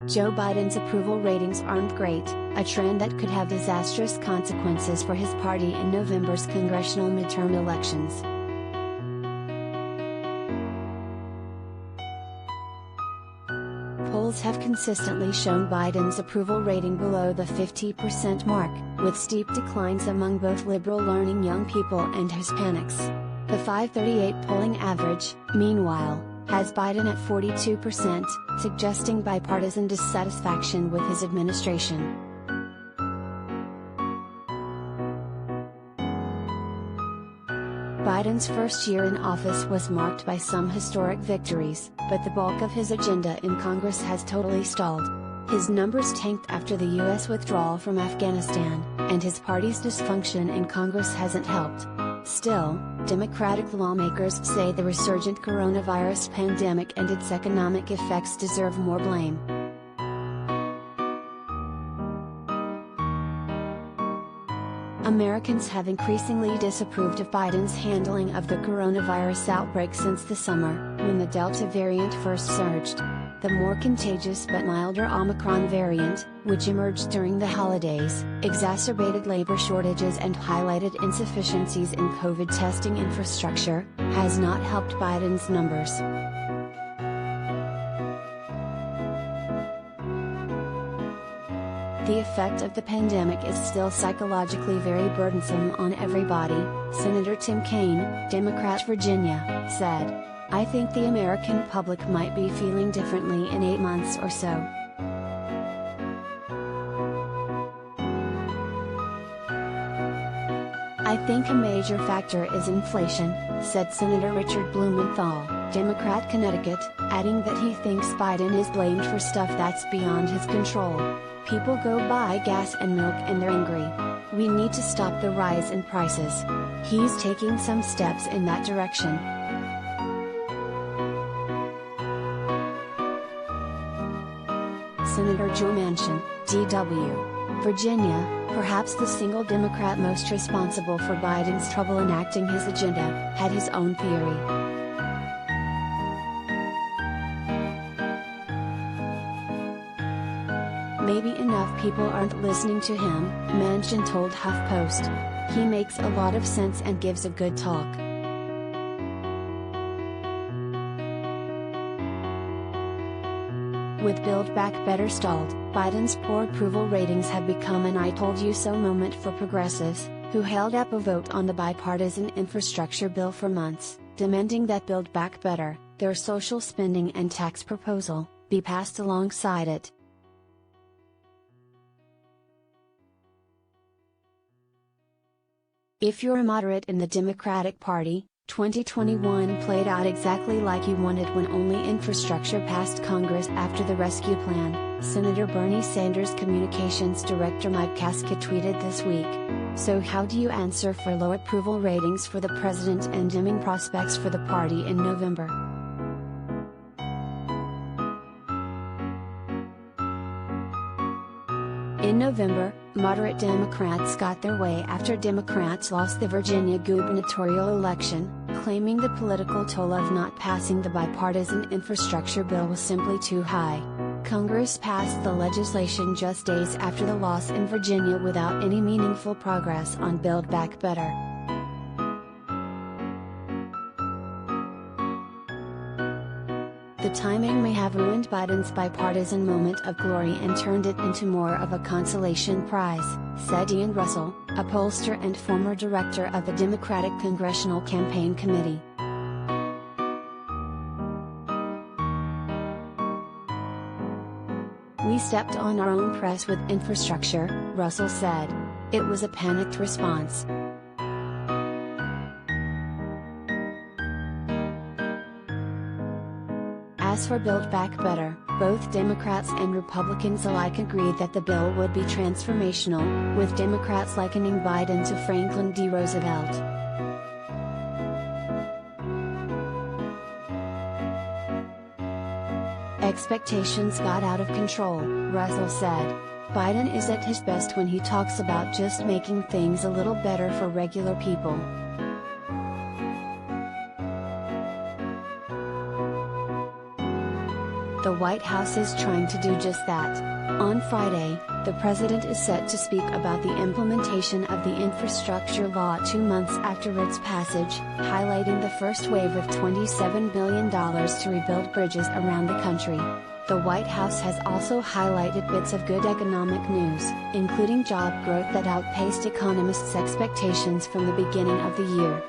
Joe Biden's approval ratings aren't great, a trend that could have disastrous consequences for his party in November's congressional midterm elections. Polls have consistently shown Biden's approval rating below the 50% mark, with steep declines among both liberal-leaning young people and Hispanics. The FiveThirtyEight polling average, meanwhile, has Biden at 42%, suggesting bipartisan dissatisfaction with his administration. Biden's first year in office was marked by some historic victories, but the bulk of his agenda in Congress has totally stalled. His numbers tanked after the U.S. withdrawal from Afghanistan, and his party's dysfunction in Congress hasn't helped. Still, Democratic lawmakers say the resurgent coronavirus pandemic and its economic effects deserve more blame. Americans have increasingly disapproved of Biden's handling of the coronavirus outbreak since the summer, when the Delta variant first surged. The more contagious but milder Omicron variant, which emerged during the holidays, exacerbated labor shortages and highlighted insufficiencies in COVID testing infrastructure, has not helped Biden's numbers. The effect of the pandemic is still psychologically very burdensome on everybody, Senator Tim Kaine, Democrat Virginia, said. I think the American public might be feeling differently in 8 months or so. I think a major factor is inflation, said Senator Richard Blumenthal, Democrat Connecticut, adding that he thinks Biden is blamed for stuff that's beyond his control. People go buy gas and milk and they're angry. We need to stop the rise in prices. He's taking some steps in that direction. Senator Joe Manchin, DW, Virginia, perhaps the single Democrat most responsible for Biden's trouble enacting his agenda, had his own theory. Maybe enough people aren't listening to him, Manchin told HuffPost. He makes a lot of sense and gives a good talk. With Build Back Better stalled, Biden's poor approval ratings have become an I told you so moment for progressives, who held up a vote on the bipartisan infrastructure bill for months, demanding that Build Back Better, their social spending and tax proposal, be passed alongside it. If you're a moderate in the Democratic Party, 2021 played out exactly like you wanted when only infrastructure passed Congress after the rescue plan, Senator Bernie Sanders' communications director Mike Casket tweeted this week. So how do you answer for low approval ratings for the president and dimming prospects for the party in November? In November, moderate Democrats got their way after Democrats lost the Virginia gubernatorial election, claiming the political toll of not passing the bipartisan infrastructure bill was simply too high. Congress passed the legislation just days after the loss in Virginia without any meaningful progress on Build Back Better. The timing may have ruined Biden's bipartisan moment of glory and turned it into more of a consolation prize, said Ian Russell, a pollster and former director of the Democratic Congressional Campaign Committee. We stepped on our own press with infrastructure, Russell said. It was a panicked response. As for Build Back Better, both Democrats and Republicans alike agreed that the bill would be transformational, with Democrats likening Biden to Franklin D. Roosevelt. Expectations got out of control, Russell said. Biden is at his best when he talks about just making things a little better for regular people. The White House is trying to do just that. On Friday, the president is set to speak about the implementation of the infrastructure law 2 months after its passage, highlighting the first wave of $27 billion to rebuild bridges around the country. The White House has also highlighted bits of good economic news, including job growth that outpaced economists' expectations from the beginning of the year.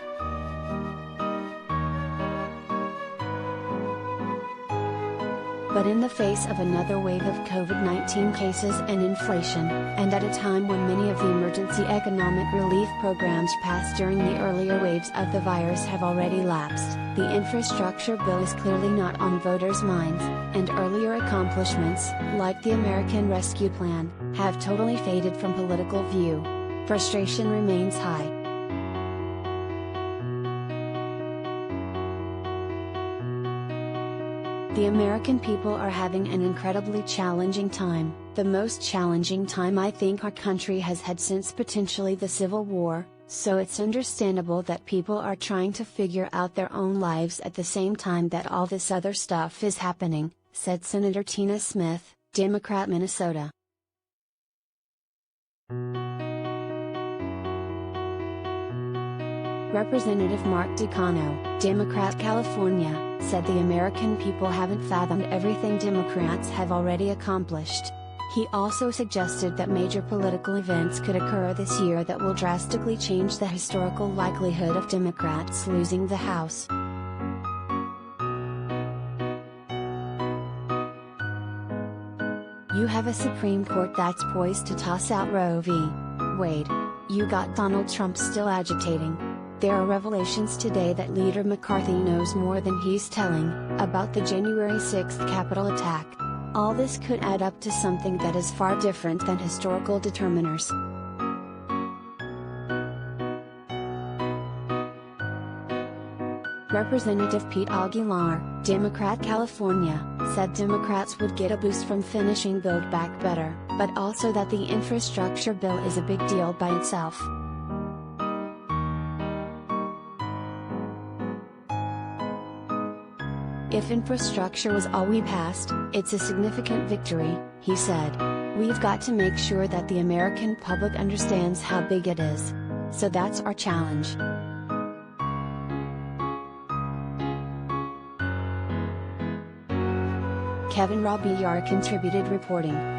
But in the face of another wave of COVID-19 cases and inflation, and at a time when many of the emergency economic relief programs passed during the earlier waves of the virus have already lapsed, the infrastructure bill is clearly not on voters' minds, and earlier accomplishments, like the American Rescue Plan, have totally faded from political view. Frustration remains high. The American people are having an incredibly challenging time, the most challenging time I think our country has had since potentially the Civil War, so it's understandable that people are trying to figure out their own lives at the same time that all this other stuff is happening, said Senator Tina Smith, Democrat, Minnesota. Representative Mark DeCano, Democrat, California, said the American people haven't fathomed everything Democrats have already accomplished. He also suggested that major political events could occur this year that will drastically change the historical likelihood of Democrats losing the House. You have a Supreme Court that's poised to toss out Roe v. Wade. You got Donald Trump still agitating. There are revelations today that Leader McCarthy knows more than he's telling, about the January 6th Capitol attack. All this could add up to something that is far different than historical determiners. Representative Pete Aguilar, Democrat, California, said Democrats would get a boost from finishing Build Back Better, but also that the infrastructure bill is a big deal by itself. If infrastructure was all we passed, it's a significant victory, he said. We've got to make sure that the American public understands how big it is. So that's our challenge. Kevin Robillard contributed reporting.